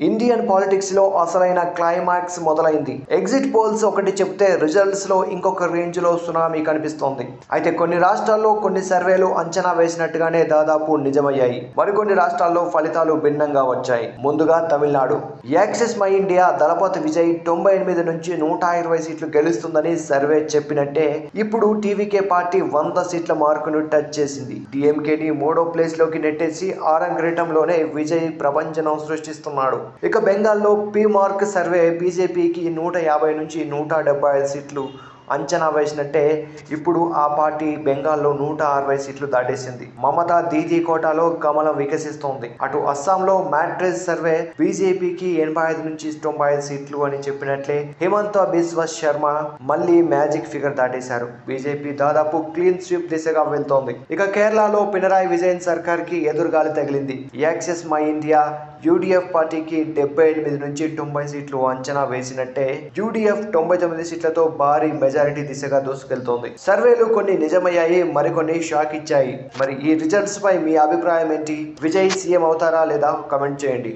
Indian politics లో అసలైన climax మొదలైంది. ఎగ్జిట్ పోల్స్ ఒకటి చెప్తే రిజల్ట్స్ లో ఇంకొక రేంజ్ లో సునామీ కనిపిస్తోంది. అయితే కొన్ని రాష్ట్రాల్లో కొన్ని సర్వేలు అంచనా వేసినట్టుగానే దాదాపు నిజమయ్యాయి. మరికొన్ని రాష్ట్రాల్లో ఫలితాలు భిన్నంగా వచ్చాయి. ముందుగా తమిళనాడు. యాక్సెస్ మై ఇండియా దళపతి విజయ్ 98 నుంచి 120 సీట్లు గెలుస్తుందని సర్వే చెప్పినట్టే ఇప్పుడు టీవీకే పార్టీ 100 సీట్ల మార్కును టచ్ చేసింది. డిఎంకేని మూడో ప్లేస్ లోకి నెట్టేసి ఆరంగేటంలోనే విజయ్ ప్రపంచనం సృష్టిస్తున్నాడు. ఇక బెంగాల్లో పీ మార్క్ సర్వే బీజేపీకి 150 నుంచి 175 సీట్లు అంచనా వేసినట్టే ఇప్పుడు ఆ పార్టీ బెంగాల్లో 160 సీట్లు దాటేసింది. మమతా దీదీ కోటాలో కమలం వికసిస్తోంది. అటు అస్సాంలో మ్యాట్రిజ్ సర్వే బీజేపీకి 85 నుంచి 95 సీట్లు అని చెప్పినట్లే హిమంత బిశ్వ శర్మ మళ్ళీ మ్యాజిక్ ఫిగర్ దాటేశారు. బీజేపీ దాదాపు క్లీన్ స్వీప్ దిశగా వెళ్తోంది. ఇక కేరళలో పినరాయి విజయన్ సర్కార్ కి ఎదురుగాలి తగిలింది. యాక్సెస్ మై ఇండియా యూడీఎఫ్ పార్టీకి 78 నుంచి 90 సీట్లు అంచనా వేసినట్టే యూడీఎఫ్ 99 సీట్లతో భారీ మెజారిటీ దిశగా దూసుకెళ్తోంది. సర్వేలు కొన్ని నిజమయ్యాయి, మరికొన్ని షాక్ ఇచ్చాయి. మరి ఈ రిజల్ట్స్ పై మీ అభిప్రాయం ఏంటి? విజయ్ సీఎం అవుతారా లేదా? కమెంట్ చేయండి.